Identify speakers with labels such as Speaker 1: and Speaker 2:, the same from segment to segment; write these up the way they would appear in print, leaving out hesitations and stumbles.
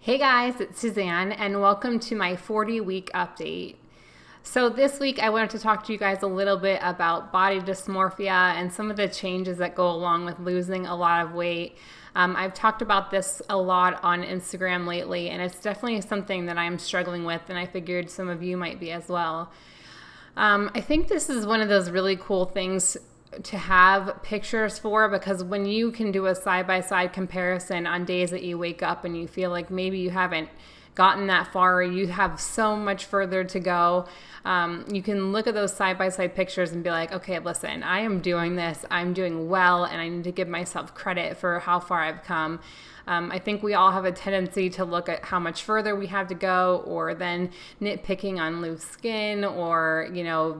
Speaker 1: Hey guys, it's Suzanne and welcome to my 40-week update. So this week I wanted to talk to you guys a little bit about body dysmorphia and some of the changes that go along with losing a lot of weight. I've talked about this a lot on Instagram lately, and it's definitely something that I'm struggling with, and I figured some of you might be as well. I think this is one of those really cool things to have pictures for, because when you can do a side-by-side comparison on days that you wake up and you feel like maybe you haven't gotten that far or you have so much further to go, you can look at those side-by-side pictures and be like, okay, listen, I am doing this, I'm doing well, and I need to give myself credit for how far I've come. I think we all have a tendency to look at how much further we have to go, or then nitpicking on loose skin or,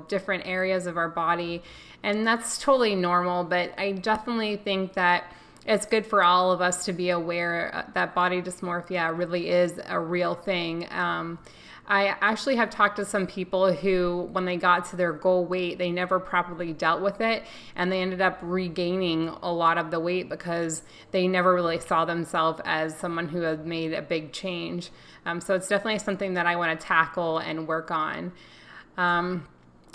Speaker 1: different areas of our body. And that's totally normal, but I definitely think that it's good for all of us to be aware that body dysmorphia really is a real thing. I actually have talked to some people who, when they got to their goal weight, they never properly dealt with it, and they ended up regaining a lot of the weight because they never really saw themselves as someone who had made a big change. So it's definitely something that I want to tackle and work on.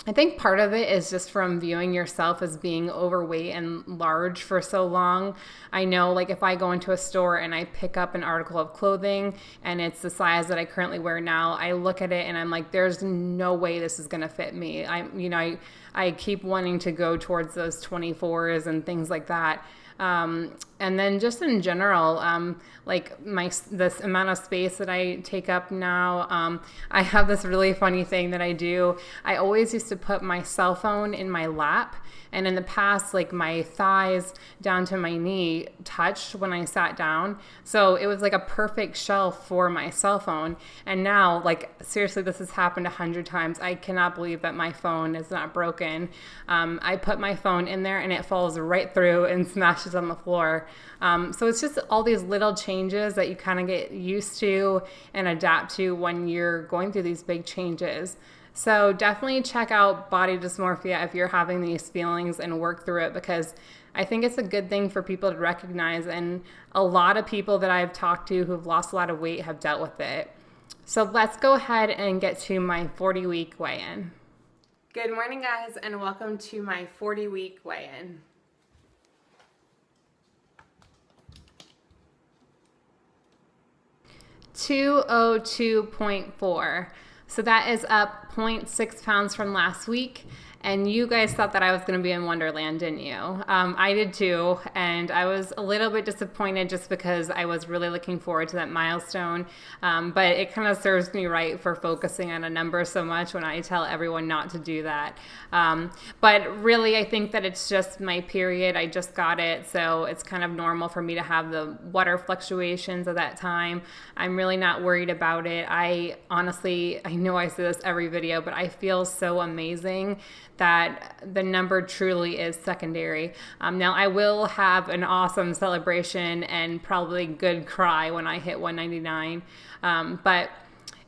Speaker 1: I think part of it is just from viewing yourself as being overweight and large for so long. I know, like, if I go into a store and I pick up an article of clothing and it's the size that I currently wear now, I look at it and I'm like, there's no way this is going to fit me. I keep wanting to go towards those 24s and things like that. And then just in general, this amount of space that I take up now, I have this really funny thing that I do. I always used to put my cell phone in my lap, and in the past, like, my thighs down to my knee touched when I sat down. So it was like a perfect shelf for my cell phone. And now, like, seriously, this has happened 100 times. I cannot believe that my phone is not broken. I put my phone in there and it falls right through and smashes on the floor. So it's just all these little changes that you kind of get used to and adapt to when you're going through these big changes. So definitely check out body dysmorphia if you're having these feelings and work through it, because I think it's a good thing for people to recognize, and a lot of people that I've talked to who've lost a lot of weight have dealt with it. So let's go ahead and get to my 40-week weigh-in. Good morning, guys, and welcome to my 40-week weigh-in. (202.4). So that is up 0.6 pounds from last week. And you guys thought that I was going to be in Wonderland, didn't you? I did too. And I was a little bit disappointed just because I was really looking forward to that milestone. But it kind of serves me right for focusing on a number so much when I tell everyone not to do that. But really, I think that it's just my period. I just got it. So it's kind of normal for me to have the water fluctuations at that time. I'm really not worried about it. I know I say this every video, but I feel so amazing that the number truly is secondary. Now, I will have an awesome celebration and probably good cry when I hit 199, but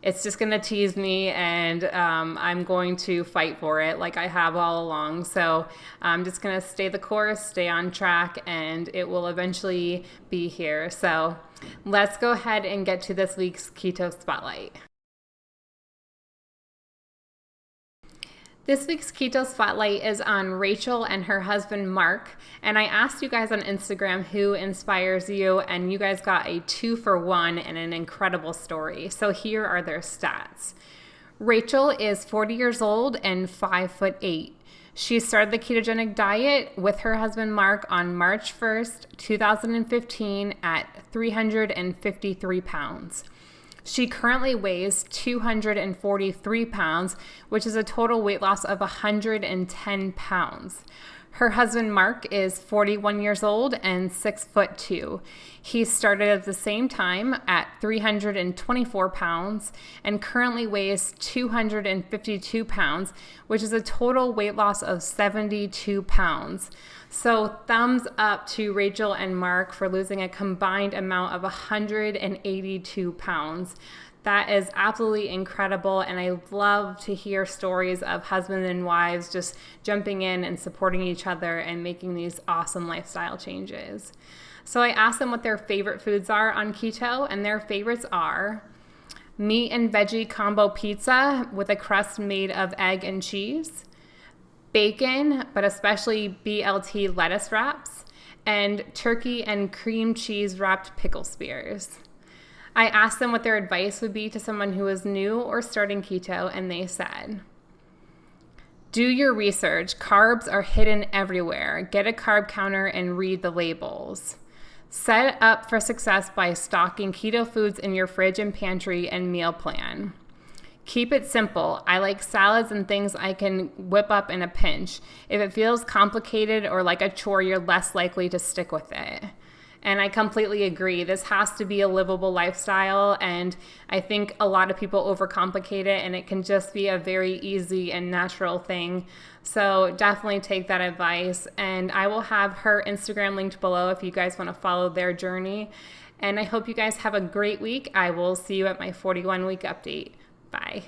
Speaker 1: it's just going to tease me, and I'm going to fight for it like I have all along. So I'm just going to stay the course, stay on track, and it will eventually be here. So let's go ahead and get to this week's Keto Spotlight. This week's Keto Spotlight is on Rachel and her husband, Mark. And I asked you guys on Instagram who inspires you, and you guys got a 2-for-1 and an incredible story. So here are their stats. Rachel is 40 years old and 5'8". She started the ketogenic diet with her husband, Mark, on March 1st, 2015 at 353 pounds. She currently weighs 243 pounds, which is a total weight loss of 110 pounds. Her husband, Mark, is 41 years old and 6'2". He started at the same time at 324 pounds and currently weighs 252 pounds, which is a total weight loss of 72 pounds. So thumbs up to Rachel and Mark for losing a combined amount of 182 pounds. That is absolutely incredible, and I love to hear stories of husbands and wives just jumping in and supporting each other and making these awesome lifestyle changes. So I asked them what their favorite foods are on keto, and their favorites are meat and veggie combo pizza with a crust made of egg and cheese, bacon, but especially BLT lettuce wraps, and turkey and cream cheese wrapped pickle spears. I asked them what their advice would be to someone who is new or starting keto, and they said, do your research. Carbs are hidden everywhere. Get a carb counter and read the labels. Set up for success by stocking keto foods in your fridge and pantry and meal plan. Keep it simple. I like salads and things I can whip up in a pinch. If it feels complicated or like a chore, you're less likely to stick with it. And I completely agree. This has to be a livable lifestyle, and I think a lot of people overcomplicate it, and it can just be a very easy and natural thing. So definitely take that advice, and I will have her Instagram linked below if you guys want to follow their journey. And I hope you guys have a great week. I will see you at my 41-week update. Bye.